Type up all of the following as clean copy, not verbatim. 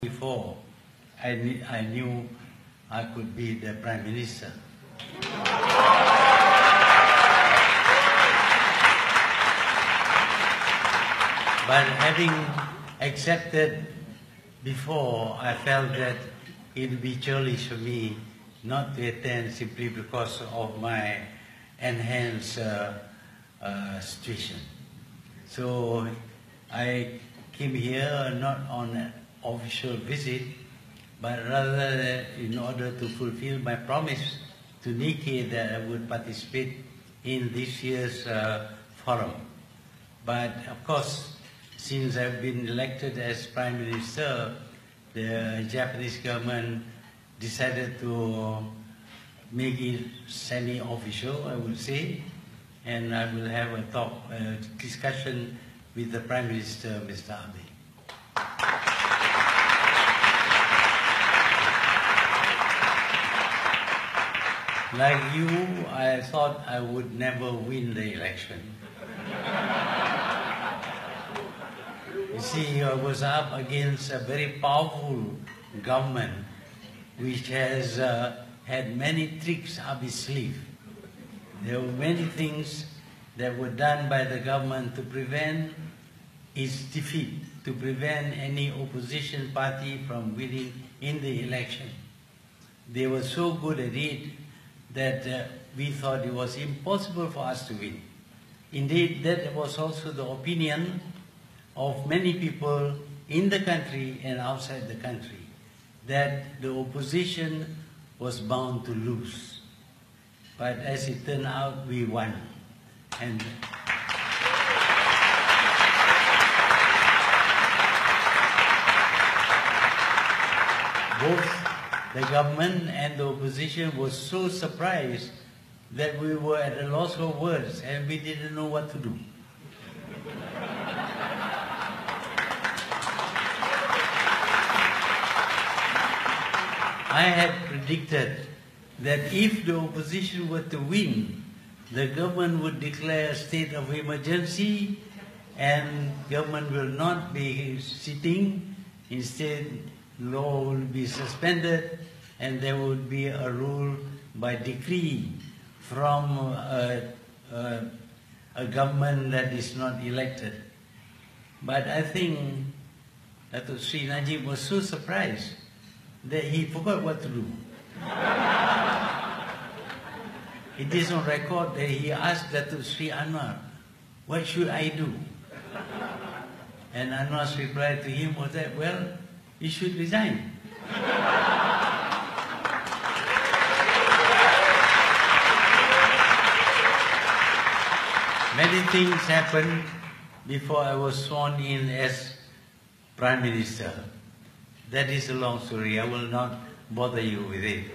Before, I knew I could be the Prime Minister. But having accepted before, I felt that it would be churlish for me not to attend simply because of my enhanced situation. So I came here not on an official visit, but rather in order to fulfill my promise to Nikkei that I would participate in this year's forum. But of course, since I've been elected as Prime Minister, the Japanese government decided to make it semi-official, I would say, and I will have a discussion with the Prime Minister, Mr. Abe. Like you, I thought I would never win the election. You see, I was up against a very powerful government which has had many tricks up its sleeve. There were many things that were done by the government to prevent its defeat, to prevent any opposition party from winning in the election. They were so good at it that we thought it was impossible for us to win. Indeed, that was also the opinion of many people in the country and outside the country, that the opposition was bound to lose. But as it turned out, we won. And both the government and the opposition were so surprised that we were at a loss of words and we didn't know what to do. I had predicted that if the opposition were to win, the government would declare a state of emergency and government will not be sitting. Instead, law will be suspended and there would be a rule by decree from a government that is not elected. But I think Datuk Sri Najib was so surprised that he forgot what to do. It is on record that he asked Datuk Sri Anwar, "What should I do?" And Anwar's reply to him was that, "Well, you should resign." Many things happened before I was sworn in as Prime Minister. That is a long story. I will not bother you with it.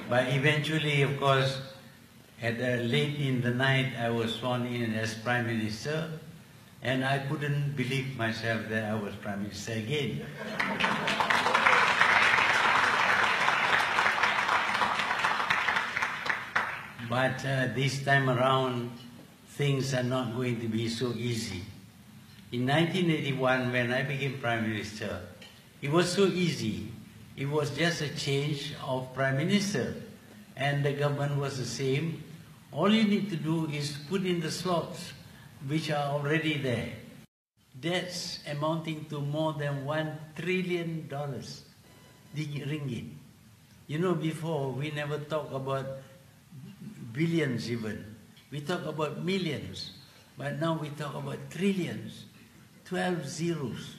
But eventually, of course, late in the night, I was sworn in as Prime Minister, and I couldn't believe myself that I was Prime Minister again. But this time around, things are not going to be so easy. In 1981, when I became Prime Minister, it was so easy. It was just a change of Prime Minister, and the government was the same. All you need to do is put in the slots which are already there. Debts amounting to more than $1 trillion ringgit. You know, before we never talk about billions even. We talk about millions, but now we talk about trillions, 12 zeros.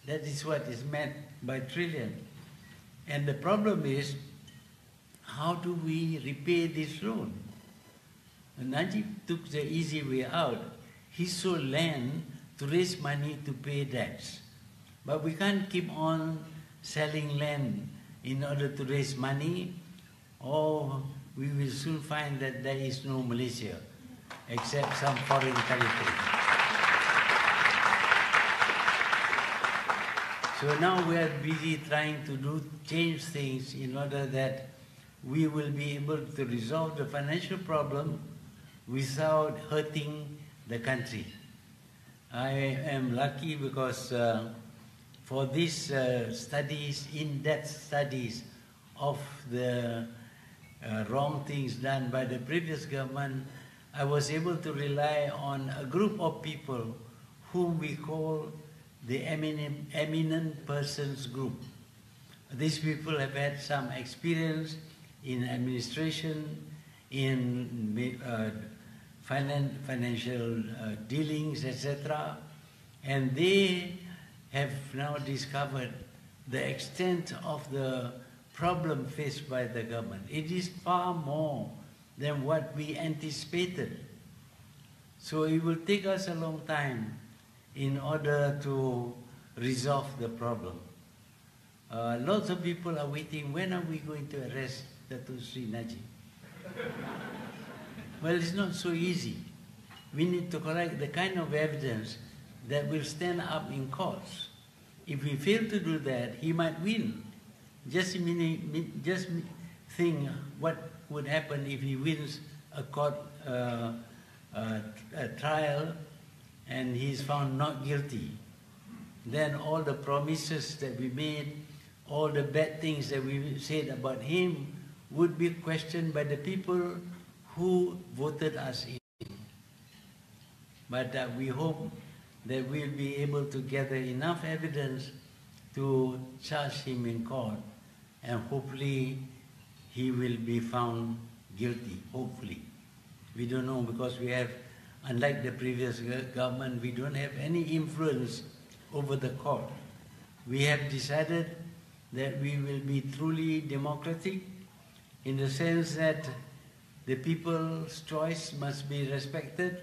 That is what is meant by trillion. And the problem is, how do we repay this loan? And Najib took the easy way out. He sold land to raise money to pay debts. But we can't keep on selling land in order to raise money, or we will soon find that there is no Malaysia, except some foreign territory. So now we are busy trying to change things in order that we will be able to resolve the financial problem without hurting the country. I am lucky because for these studies, in-depth studies of the wrong things done by the previous government, I was able to rely on a group of people whom we call the eminent persons group. These people have had some experience in administration, in financial dealings, etc. And they have now discovered the extent of the problem faced by the government. It is far more than what we anticipated. So it will take us a long time in order to resolve the problem. Lots of people are waiting, when are we going to arrest Datuk Sri Najib? Well, it's not so easy. We need to collect the kind of evidence that will stand up in courts. If we fail to do that, he might win. Just think what would happen if he wins a court a trial and he is found not guilty. Then all the promises that we made, all the bad things that we said about him would be questioned by the people who voted us in. But we hope that we'll be able to gather enough evidence to charge him in court, and hopefully he will be found guilty, hopefully. We don't know, because we have, unlike the previous government, we don't have any influence over the court. We have decided that we will be truly democratic in the sense that the people's choice must be respected.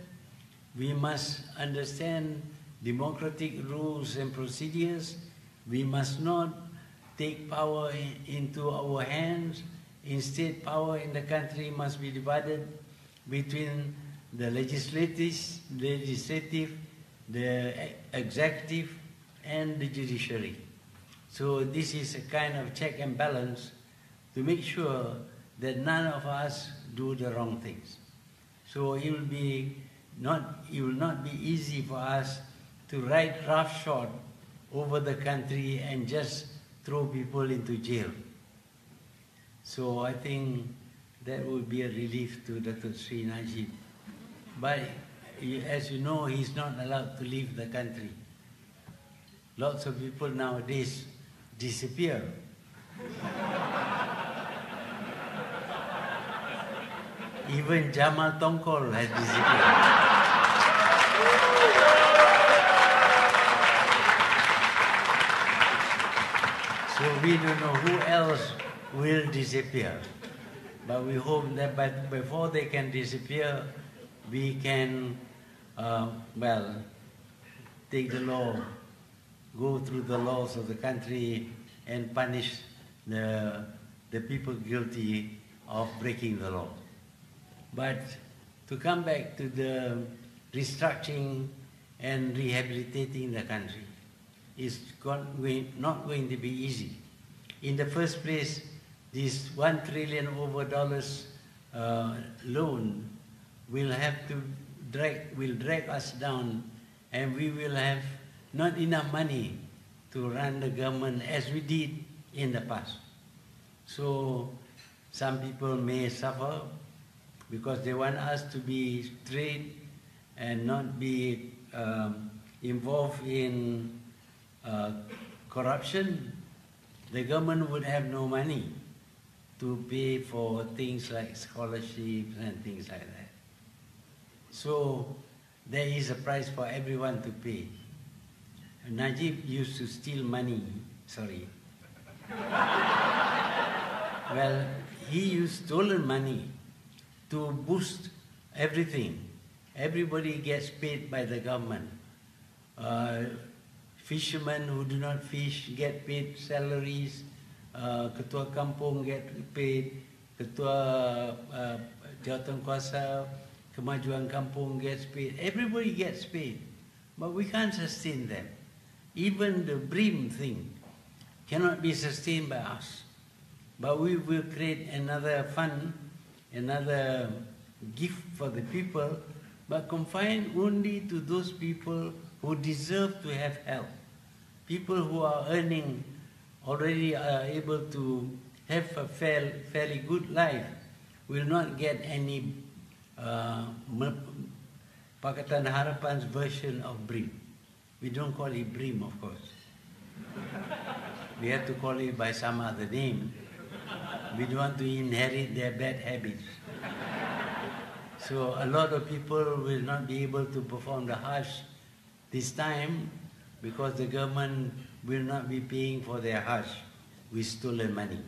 We must understand democratic rules and procedures. We must not take power into our hands. Instead, power in the country must be divided between the legislative, the executive, and the judiciary. So this is a kind of check and balance to make sure that none of us do the wrong things. So it will not be easy for us to ride roughshod over the country and just throw people into jail. So I think that would be a relief to Datuk Sri Najib. But as you know, he's not allowed to leave the country. Lots of people nowadays disappear. Even Jamal Tongkol has disappeared. So we don't know who else will disappear. But we hope that before they can disappear, we can, take the law, go through the laws of the country and punish the people guilty of breaking the law. But to come back to the restructuring and rehabilitating the country, is not going to be easy. In the first place, this $1 trillion loan will drag us down, and we will have not enough money to run the government as we did in the past. So some people may suffer because they want us to be straight and not be involved in corruption. The government would have no money to pay for things like scholarships and things like that. So there is a price for everyone to pay. Najib used to steal money, sorry. Well, he used stolen money to boost everything. Everybody gets paid by the government. Fishermen who do not fish get paid salaries. Ketua kampung get paid. Ketua Jawatankuasa Kemajuan Kampung gets paid. Everybody gets paid. But we can't sustain them. Even the BRIM thing cannot be sustained by us. But we will create another fund, another gift for the people, but confined only to those people who deserve to have help. people who are earning already are able to have a fairly good life will not get any Pakatan Harapan's version of BRIM. We don't call it BRIM, of course. We have to call it by some other name. We don't want to inherit their bad habits. So a lot of people will not be able to perform the Hajj this time because the government will not be paying for their Hajj with stolen money.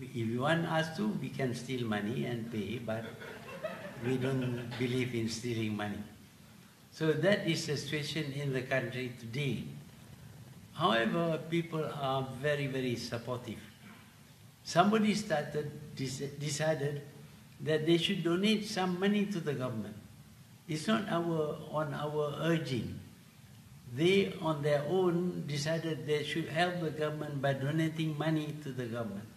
If you want us to, we can steal money and pay, but we don't believe in stealing money. So that is the situation in the country today. However, people are very, very supportive. Somebody decided that they should donate some money to the government. It's not on our urging. They, on their own, decided they should help the government by donating money to the government.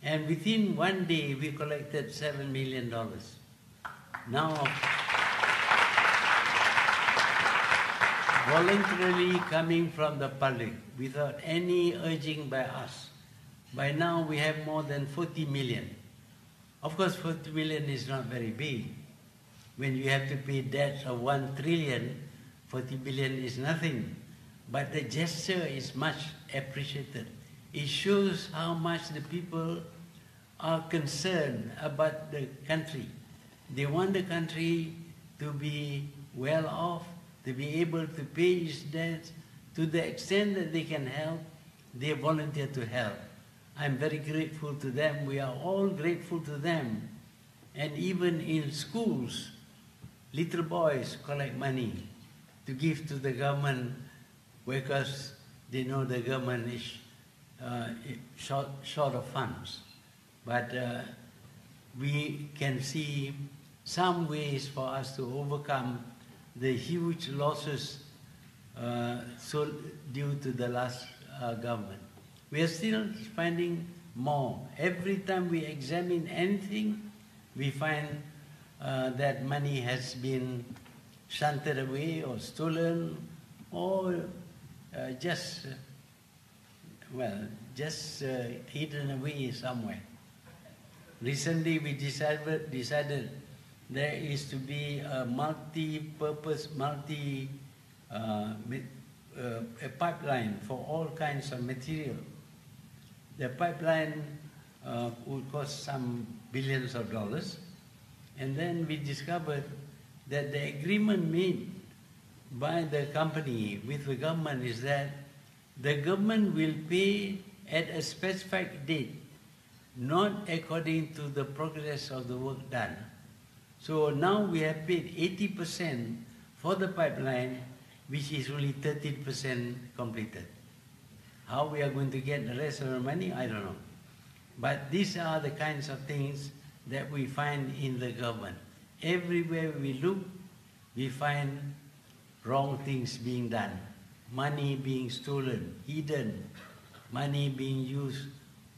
And within one day, we collected $7 million. Now, voluntarily coming from the public, without any urging by us. By now, we have more than 40 million. Of course, 40 million is not very big. When you have to pay debts of 1 trillion, 40 billion is nothing. But the gesture is much appreciated. It shows how much the people are concerned about the country. They want the country to be well off, to be able to pay its debts. To the extent that they can help, they volunteer to help. I'm very grateful to them. We are all grateful to them. And even in schools, little boys collect money to give to the government because they know the government is short of funds. But we can see some ways for us to overcome the huge losses due to the last government. We are still finding more. Every time we examine anything, we find that money has been shunted away or stolen or just hidden away somewhere. Recently, we decided there is to be a multi-purpose, a pipeline for all kinds of material. The pipeline would cost some billions of dollars. And then we discovered that the agreement made by the company with the government is that the government will pay at a specified date, not according to the progress of the work done. So now we have paid 80% for the pipeline, which is only 13% completed. How we are going to get the rest of the money, I don't know. But these are the kinds of things that we find in the government. Everywhere we look, we find wrong things being done. Money being stolen, hidden, money being used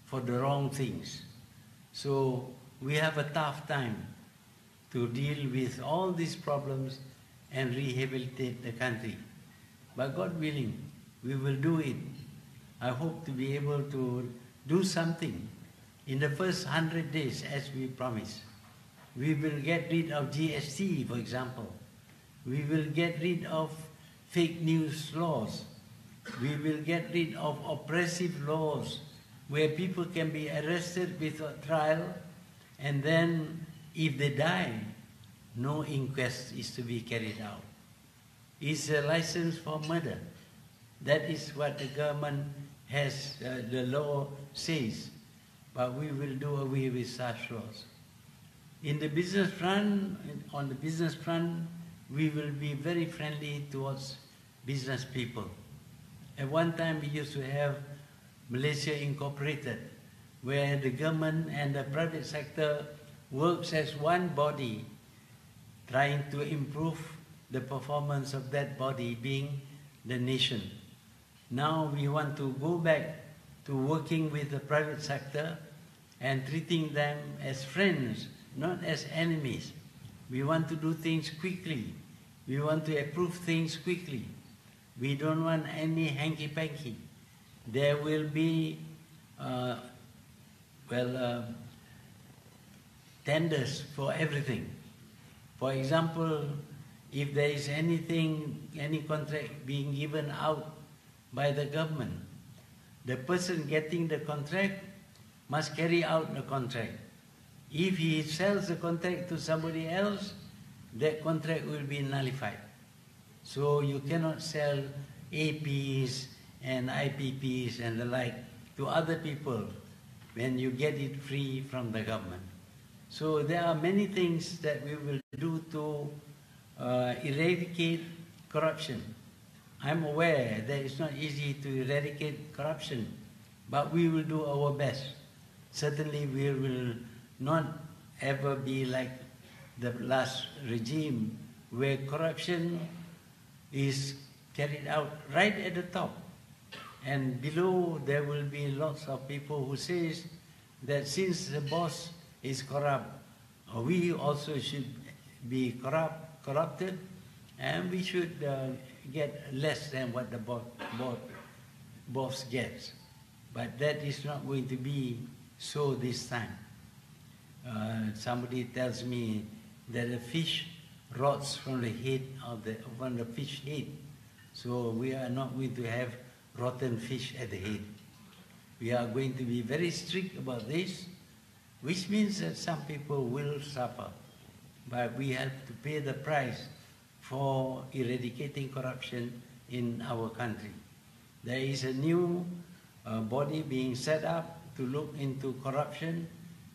for the wrong things. So we have a tough time to deal with all these problems and rehabilitate the country. But God willing, we will do it. I hope to be able to do something in the first 100 days as we promised. We will get rid of GST, for example. We will get rid of fake news laws. We will get rid of oppressive laws where people can be arrested without trial and then if they die, no inquest is to be carried out. It's a license for murder. That is what the government has, the law says. But we will do away with such laws. In the business front, on the business front, we will be very friendly towards business people. At one time, we used to have Malaysia Incorporated, where the government and the private sector works as one body, trying to improve the performance of that body, being the nation. Now we want to go back to working with the private sector and treating them as friends, not as enemies. We want to do things quickly. We want to approve things quickly. We don't want any hanky-panky. There will be, tenders for everything. For example, if there is anything, any contract being given out by the government, the person getting the contract must carry out the contract. If he sells the contract to somebody else, that contract will be nullified. So you cannot sell APs and IPPs and the like to other people when you get it free from the government. So there are many things that we will do to eradicate corruption. I'm aware that it's not easy to eradicate corruption, but we will do our best. Certainly we will not ever be like the last regime where corruption is carried out right at the top. And below there will be lots of people who says that since the boss is corrupt, we also should be corrupted, and we should get less than what the boss gets. But that is not going to be so this time. Somebody tells me that a fish rots from the head from the fish head. So we are not going to have rotten fish at the head. We are going to be very strict about this, which means that some people will suffer. But we have to pay the price for eradicating corruption in our country. There is a new body being set up to look into corruption,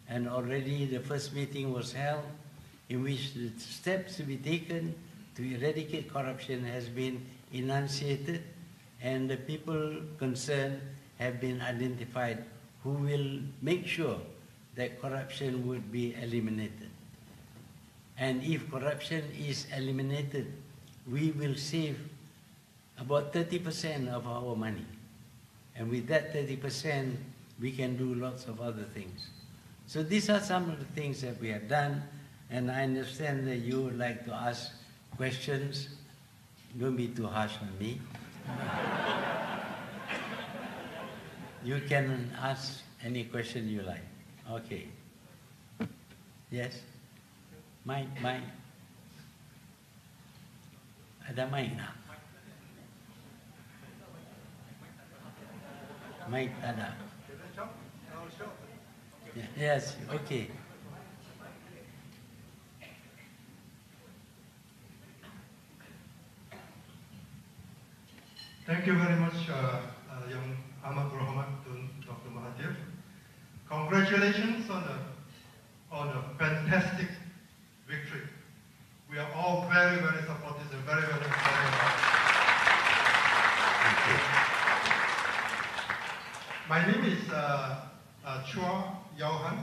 and already the first meeting was held in which the steps to be taken to eradicate corruption has been enunciated, and the people concerned have been identified who will make sure that corruption would be eliminated. And if corruption is eliminated, we will save about 30% of our money. And with that 30%, we can do lots of other things. So these are some of the things that we have done, and I understand that you would like to ask questions. Don't be too harsh on me. You can ask any question you like. Okay. Yes? Mic. Ada mic tak? Mic tak ada. Yes, okay. Thank you very much, Young Ahmad Tun Dr. Mahathir. Congratulations on a fantastic victory. We are all very, very supportive and very, very excited. My name is Chua Yao Han.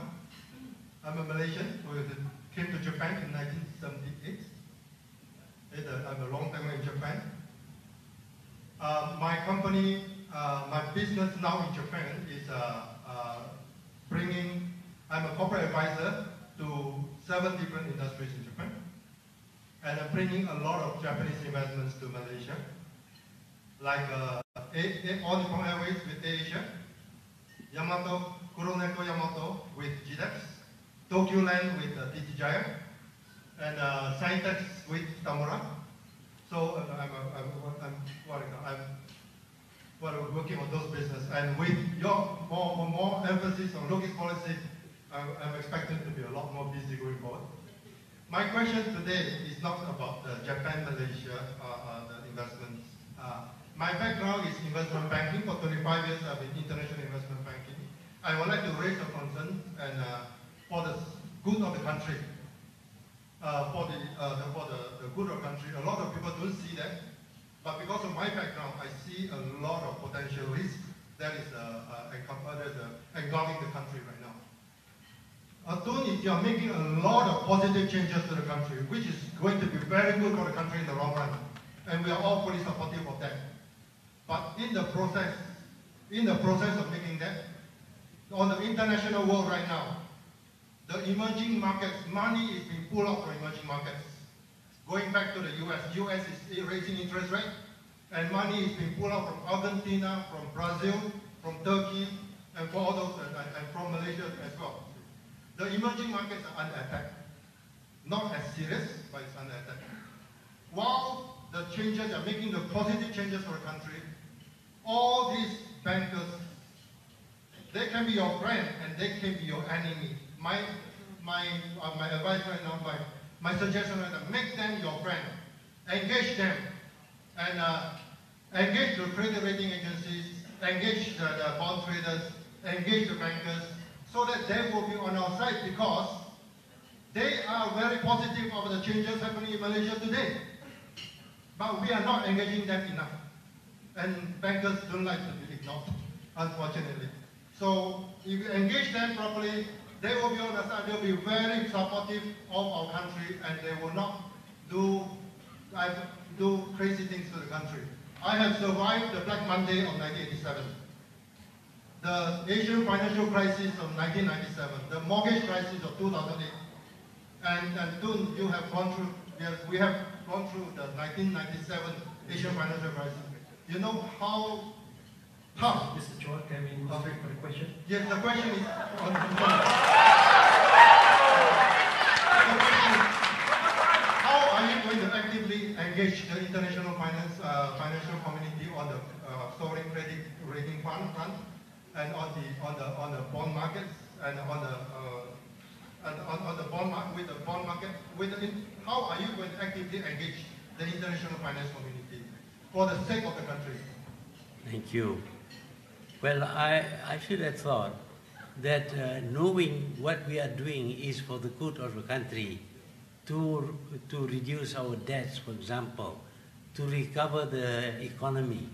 I'm a Malaysian who came to Japan in 1978. I'm a long time in Japan. My company, my business now in Japan is I'm a corporate advisor to 7 different industries in Japan. And I'm bringing a lot of Japanese investments to Malaysia, like All Nippon Airways with AirAsia, Kuroneko Yamato with GDEX, Tokyo Land with DT Jaya, and Scientex with Tamura. So I'm working on those business, and with your more emphasis on logistics policy, I'm expecting to be a lot more busy going forward. My question today is not about Japan, Malaysia, the investments. My background is investment banking. For 25 years, I've been international investment banking. I would like to raise a concern and for the good of the country. For the good of the country, a lot of people don't see that. But because of my background, I see a lot of potential risk that is engulfing the country right now. Tun, you are making a lot of positive changes to the country, which is going to be very good for the country in the long run. And we are all fully supportive of that. But in the process of making that, on the international world right now, the emerging markets, money is being pulled out from emerging markets. Going back to the US is raising interest rate. And money is being pulled out from Argentina, from Brazil, from Turkey, and for all those, and from Malaysia as well. The emerging markets are under attack. Not as serious, but it's under attack. While the changes are making the positive changes for the country, all these bankers, they can be your friend and they can be your enemy. My advice right now, my suggestion right now, make them your friend. Engage them. And engage the credit rating agencies, engage the bond traders, engage the bankers, so that they will be on our side, because they are very positive about the changes happening in Malaysia today. But we are not engaging them enough. And bankers don't like to be ignored, unfortunately. So if you engage them properly, they will be on our side. They will be very supportive of our country, and they will not do crazy things to the country. I have survived the Black Monday of 1987, the Asian financial crisis of 1997, the mortgage crisis of 2008, and Tun, you have gone through. We have gone through the 1997 Asian financial crisis. You know how tough. Mr. Chua, can we go straight for the question? Yes, the question is on how are you going to actively engage the international financial community on the sovereign credit rating front and on the bond markets and on the bond market how are you going to actively engage the international finance community for the sake of the country? Thank you. Well, I should have thought that knowing what we are doing is for the good of the country, to reduce our debts, for example, to recover the economy,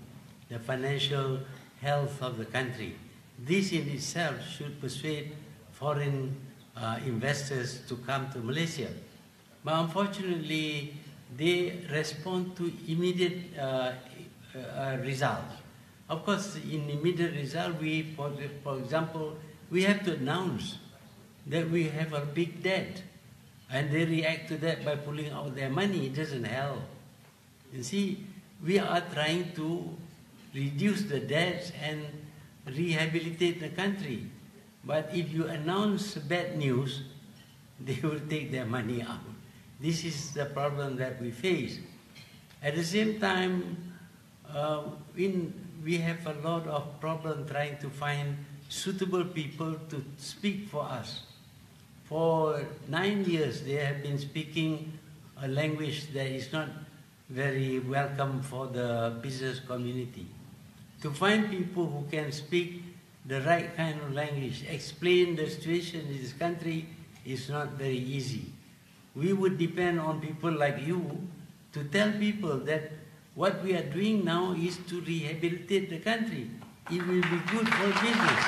the financial health of the country. This in itself should persuade foreign investors to come to Malaysia. But unfortunately, they respond to immediate results. Of course, in immediate result, for example, we have to announce that we have a big debt, and they react to that by pulling out their money. It doesn't help. You see, we are trying to reduce the debts and rehabilitate the country. But if you announce bad news, they will take their money out. This is the problem that we face. At the same time, we have a lot of problem trying to find suitable people to speak for us. For 9 years, they have been speaking a language that is not very welcome for the business community. To find people who can speak the right kind of language, explain the situation in this country is not very easy. We would depend on people like you to tell people that what we are doing now is to rehabilitate the country. It will be good for business.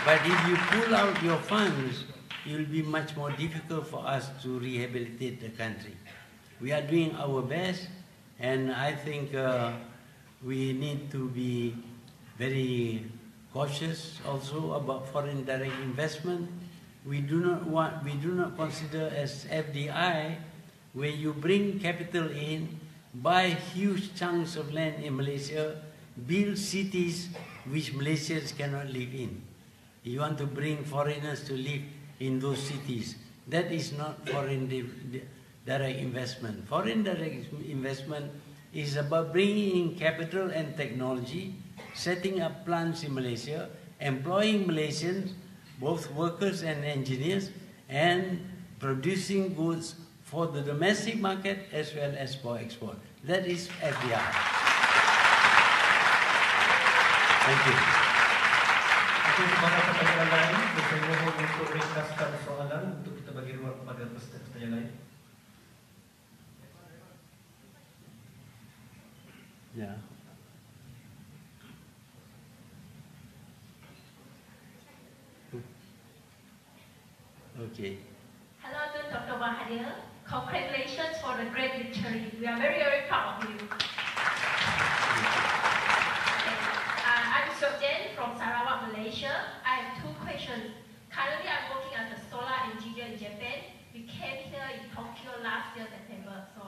But if you pull out your funds, it will be much more difficult for us to rehabilitate the country. We are doing our best, and I think we need to be very cautious also about foreign direct investment. We do not consider as FDI where you bring capital in, buy huge chunks of land in Malaysia, build cities which Malaysians cannot live in. You want to bring foreigners to live in those cities. That is not foreign direct investment. Foreign direct investment is about bringing in capital and technology, setting up plants in Malaysia, employing Malaysians, both workers and engineers, and producing goods for the domestic market as well as for export. That is FDI. Thank you. Oke, kepada pertanyaan lain, saya mohon untuk ringkaskan soalan untuk kita bagi ruang kepada pertanyaan lain. Ya. Okay. Hello to Dr. Mahathir. Congratulations for the great victory. We are very, very proud of you. I'm Sojen from Sarawak, Malaysia. I have 2 questions. Currently, I'm working as a solar engineer in Japan. We came here in Tokyo last year, September. So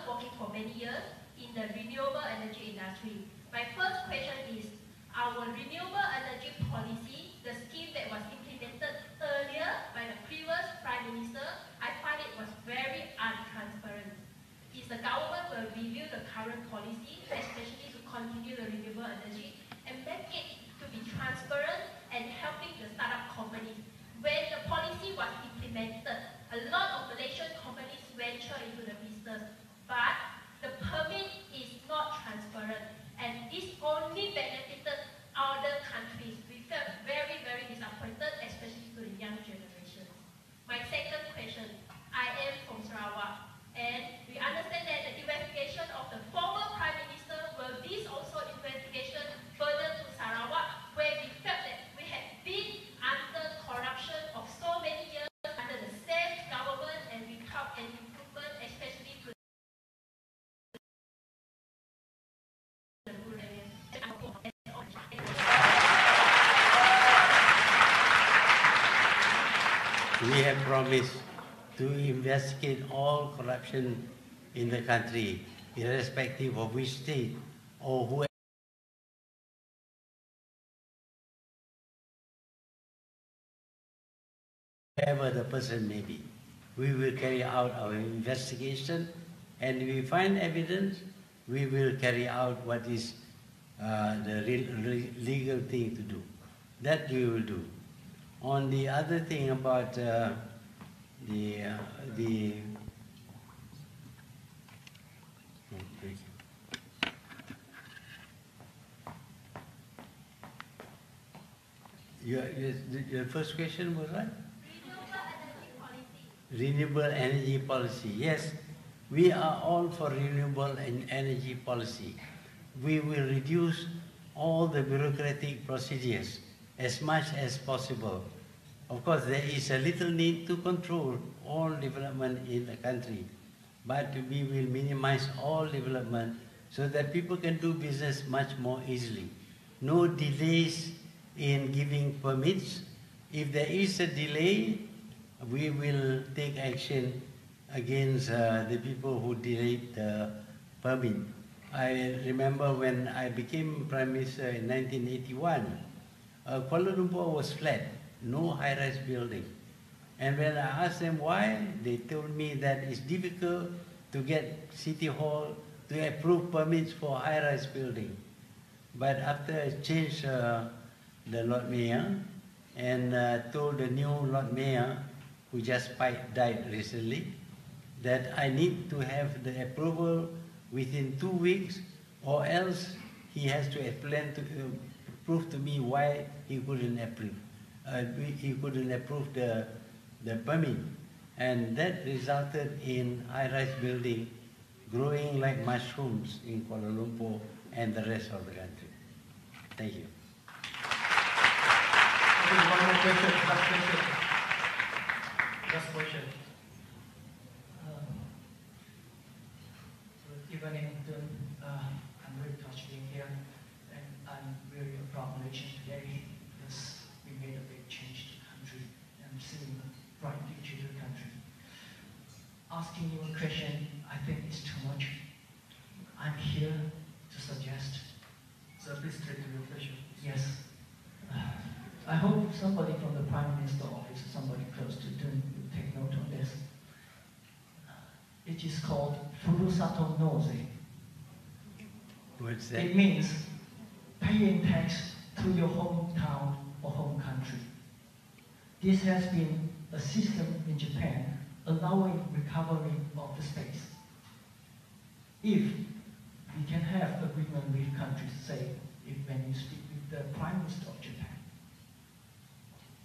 working for many years in the renewable energy industry. My first question is, our renewable energy policy, the scheme that was implemented earlier by the previous Prime Minister, I find it was very untransparent. Is the government will review the current policy, especially to continue the renewable energy, and make it to be transparent and helping the startup companies. When the policy was implemented, a lot of Malaysian companies venture into the business, but the permit is not transparent, and this only benefited other countries. We felt very, very disappointed, especially to the young generation. My second question, I am from Sarawak, and we understand that the investigation of the former Prime Minister, will this also investigation further to Sarawak, where we felt that we had been under corruption of so many years under the same government, and without any improvement, especially to the rural areas. We have promised to investigate all corruption in the country, irrespective of which state or whoever the person may be. We will carry out our investigation, and if we find evidence, we will carry out what is the legal thing to do. That we will do. On the other thing about your first question was what? Renewable energy policy. Yes, we are all for renewable energy policy. We will reduce all the bureaucratic procedures as much as possible. Of course, there is a little need to control all development in the country, but we will minimize all development so that people can do business much more easily. No delays in giving permits. If there is a delay, we will take action against the people who delayed the permit. I remember when I became Prime Minister in 1981, Kuala Lumpur was flat, no high-rise building. And when I asked them why, they told me that it's difficult to get City Hall to approve permits for high-rise building. But after I changed the Lord Mayor and told the new Lord Mayor, who just died recently, that I need to have the approval within 2 weeks, or else he has to plan to prove to me why he couldn't approve. He couldn't approve the permit, and that resulted in high-rise building growing like mushrooms in Kuala Lumpur and the rest of the country. Thank you. One more question. Last question. Even in I'm very touched being here, and I'm very proud Malaysian today because we made a big change to the country and seeing a bright future to the country. Asking you a question, I think is too much. I'm here to suggest. So please straight to your question. Yes. I hope somebody from the Prime Minister office, somebody close to Tun, will take note of this. It is called Furusato Nose. What's that? It means paying tax to your hometown or home country. This has been a system in Japan allowing recovery of the states. If we can have agreement with countries, say, when you speak with the Prime Minister of Japan,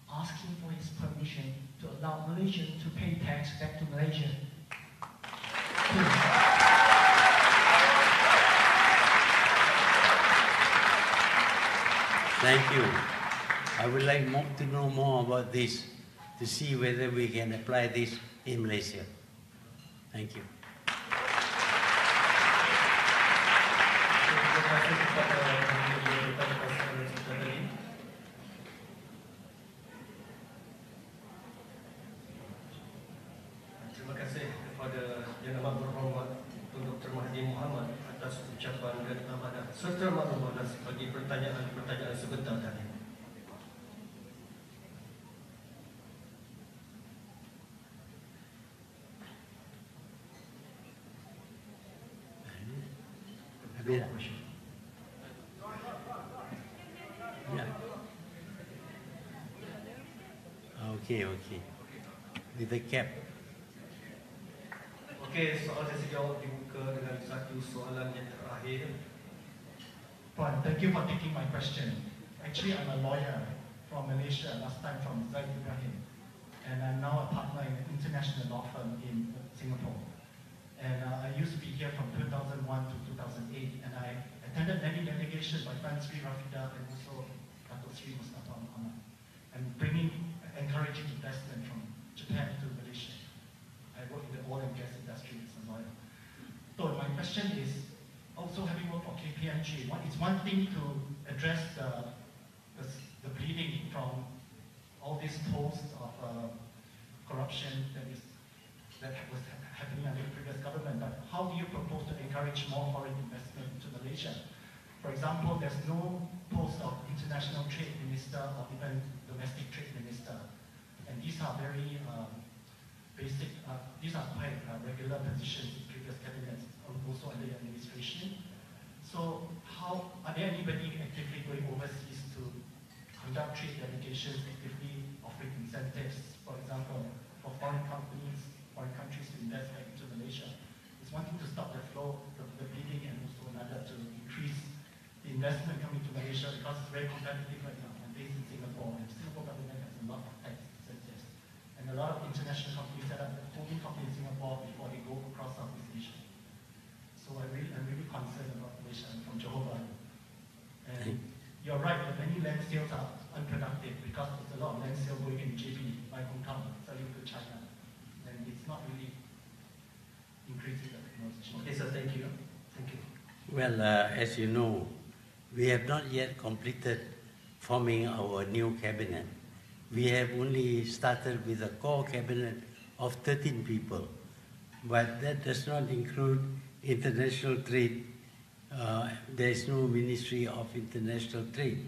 asking for his permission to allow Malaysians to pay tax back to Malaysia. Thank you. I would like to know more about this, to see whether we can apply this in Malaysia. Thank you. Terima kasih kepada Yang Amat Berhormat Tun Serta maklum bagi pertanyaan sebentar tadi. Yeah. Yeah. Okay. With the cap. Okey, soal sesi jawab dibuka dengan satu soalan yang terakhir. Fine, thank you for taking my question. Actually, I'm a lawyer from Malaysia, last time from Zaid Ibrahim. And I'm now a partner in an international law firm in Singapore. And I used to be here from 2001 to 2008. And I attended many delegations by Tan Sri Rafida and also Dato Sri Mustafa Muhammad. And encouraging investment from Japan to Malaysia. I work in the oil and gas industry as a lawyer. So my question is, also having worked for KPMG, it's one thing to address the bleeding from all these posts of corruption that was happening under the previous government, but how do you propose to encourage more foreign investment into Malaysia? For example, there's no post of international trade minister or even domestic trade minister, and these are very basic, these are quite regular positions in previous cabinets, also under the administration. So are there anybody actively going overseas to conduct trade delegations, actively offering incentives, for example, for foreign countries to invest back into Malaysia? It's one thing to stop the flow, the bleeding, and also another to increase the investment coming to Malaysia because it's very competitive right now. I'm based in Singapore, and the Singapore government has a lot of tax incentives. And a lot of international companies set up a holding company in Singapore before they go across Southeast Asia. So I'm really concerned about Malaysia. I'm from Johor Bahru. And you're right that many land sales are unproductive because there's a lot of land sale going in JB, my hometown, selling to China. And it's not really increasing the technology. Okay, sir, thank you. Thank you. Well, as you know, we have not yet completed forming our new cabinet. We have only started with a core cabinet of 13 people, but that does not include international trade. There is no Ministry of International Trade.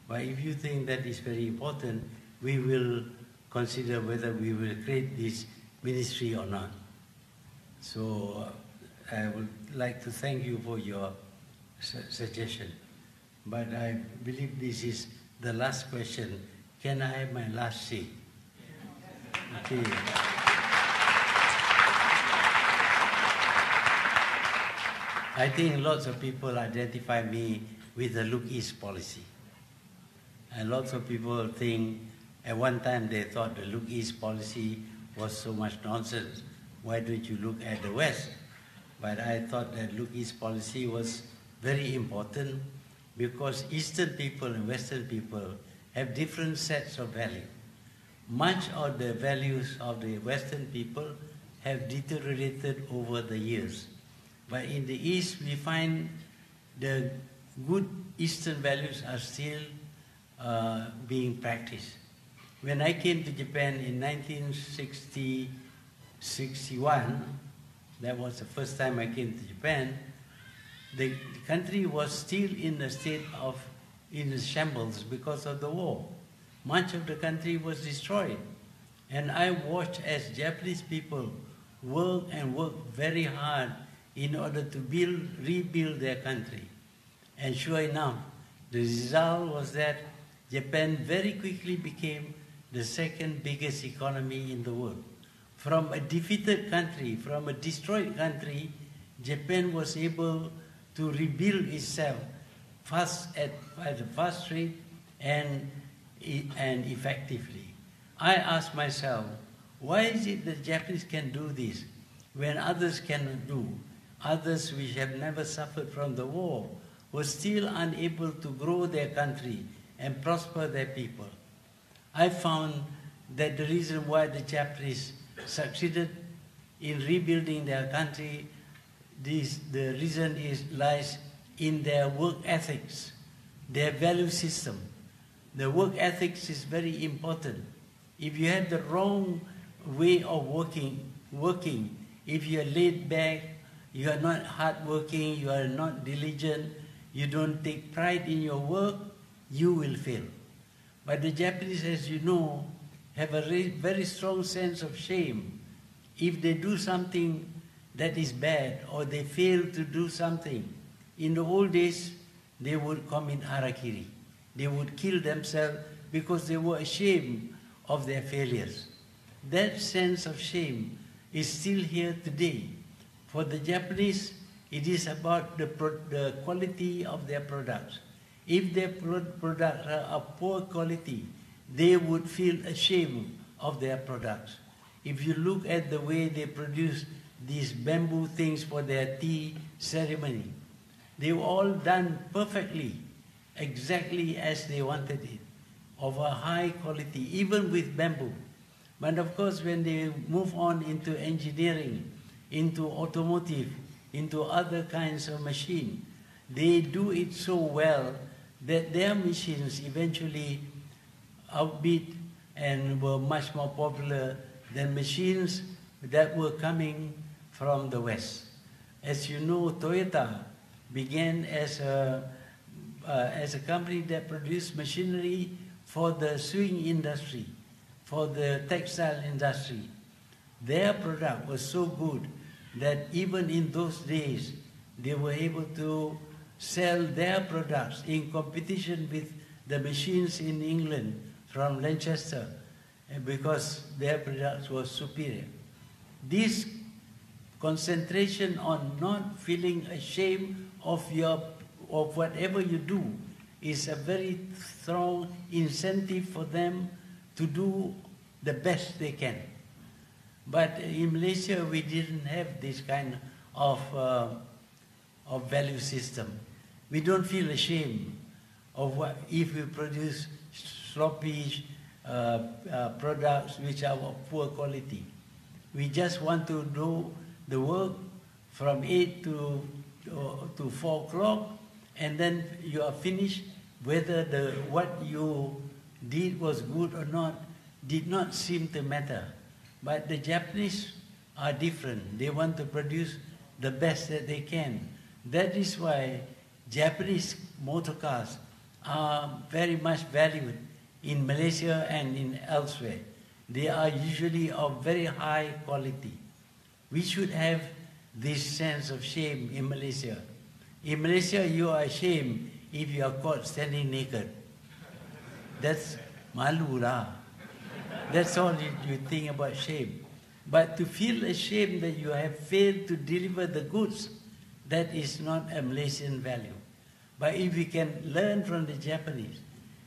But if you think that is very important, we will consider whether we will create this ministry or not. So I would like to thank you for your suggestion. But I believe this is the last question. Can I have my last say? Okay. I think lots of people identify me with the Look East policy. And lots of people think, at one time they thought the Look East policy was so much nonsense. Why don't you look at the West? But I thought that Look East policy was very important because Eastern people and Western people have different sets of values. Much of the values of the Western people have deteriorated over the years. But in the East, we find the good Eastern values are still being practiced. When I came to Japan in 1961, that was the first time I came to Japan, the country was still in a state of shambles because of the war. Much of the country was destroyed. And I watched as Japanese people work very hard in order to rebuild their country. And sure enough, the result was that Japan very quickly became the second biggest economy in the world. From a defeated country, from a destroyed country, Japan was able to rebuild itself at a fast rate and effectively. I asked myself, why is it that Japanese can do this when others cannot do? Others which have never suffered from the war were still unable to grow their country and prosper their people. I found that the reason why the Japanese succeeded in rebuilding their country, the reason lies in their work ethics, their value system. The work ethics is very important. If you have the wrong way of working, if you are laid back, you are not hardworking, you are not diligent, you don't take pride in your work, you will fail. But the Japanese, as you know, have a very strong sense of shame. If they do something that is bad or they fail to do something, in the old days, they would commit harakiri. They would kill themselves because they were ashamed of their failures. That sense of shame is still here today. For the Japanese, it is about the quality of their products. If their products are of poor quality, they would feel ashamed of their products. If you look at the way they produce these bamboo things for their tea ceremony, they were all done perfectly, exactly as they wanted it, of a high quality, even with bamboo. But of course, when they move on into engineering, into automotive, into other kinds of machine, they do it so well that their machines eventually outbeat and were much more popular than machines that were coming from the West. As you know, Toyota began as a company that produced machinery for the sewing industry, for the textile industry. Their product was so good that even in those days, they were able to sell their products in competition with the machines in England from Lancaster, because their products were superior. This concentration on not feeling ashamed of whatever you do is a very strong incentive for them to do the best they can. But in Malaysia, we didn't have this kind of value system. We don't feel ashamed of what if we produce sloppy products which are of poor quality. We just want to do the work from 8 to 4 o'clock, and then you are finished. Whether what you did was good or not did not seem to matter. But the Japanese are different. They want to produce the best that they can. That is why Japanese motor cars are very much valued in Malaysia and in elsewhere. They are usually of very high quality. We should have this sense of shame in Malaysia. In Malaysia, you are ashamed if you are caught standing naked. That's malu lah. That's all you think about shame. But to feel ashamed that you have failed to deliver the goods, that is not a Malaysian value. But if we can learn from the Japanese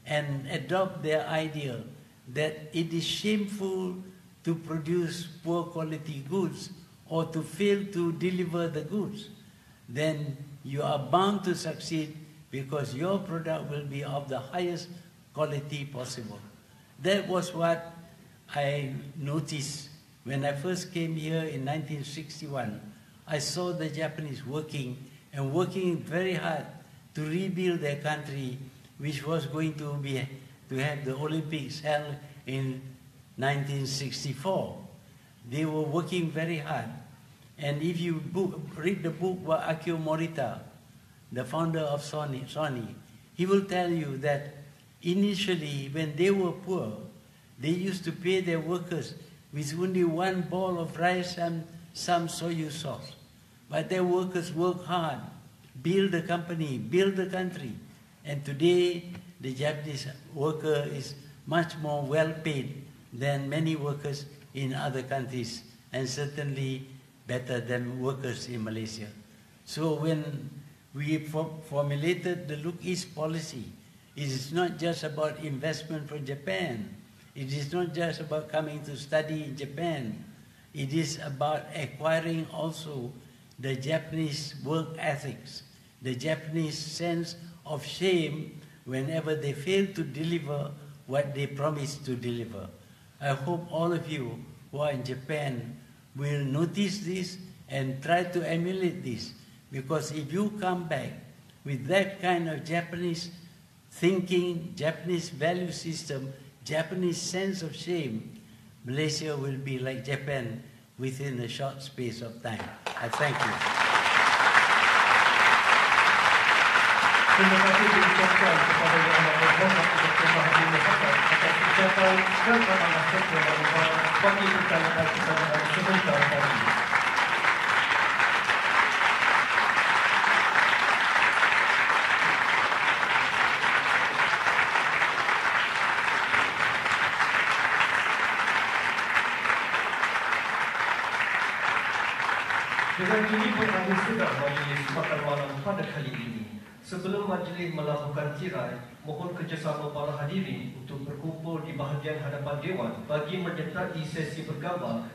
and adopt their idea that it is shameful to produce poor quality goods or to fail to deliver the goods, then you are bound to succeed because your product will be of the highest quality possible. That was what I noticed when I first came here in 1961. I saw the Japanese working very hard to rebuild their country, which was going to have the Olympics held in 1964. They were working very hard. And if you read the book by Akio Morita, the founder of Sony, he will tell you that initially when they were poor, they used to pay their workers with only one ball of rice and some soy sauce. But their workers work hard, build the company, build the country. And today, the Japanese worker is much more well paid than many workers in other countries, and certainly better than workers in Malaysia. So when we formulated the Look East policy, it is not just about investment from Japan. It is not just about coming to study in Japan. It is about acquiring also the Japanese work ethics, the Japanese sense of shame whenever they fail to deliver what they promised to deliver. I hope all of you who are in Japan will notice this and try to emulate this, because if you come back with that kind of Japanese thinking, Japanese value system, Japanese sense of shame, Malaysia will be like Japan within a short space of time. I thank you. Terima kasih diucapkan kepada Yang Amat Berhormat Dr. Mahathir atas ucapan dan amanah kerja dan bagi pertanyaan kepada sebentar tadi. Dengan ini berakhir sudah majlis makan malam pada kali ini. Sebelum majlis melakukan tirai, mohon kerjasama para hadirin untuk berkumpul di bahagian hadapan Dewan bagi menyertai sesi bergambar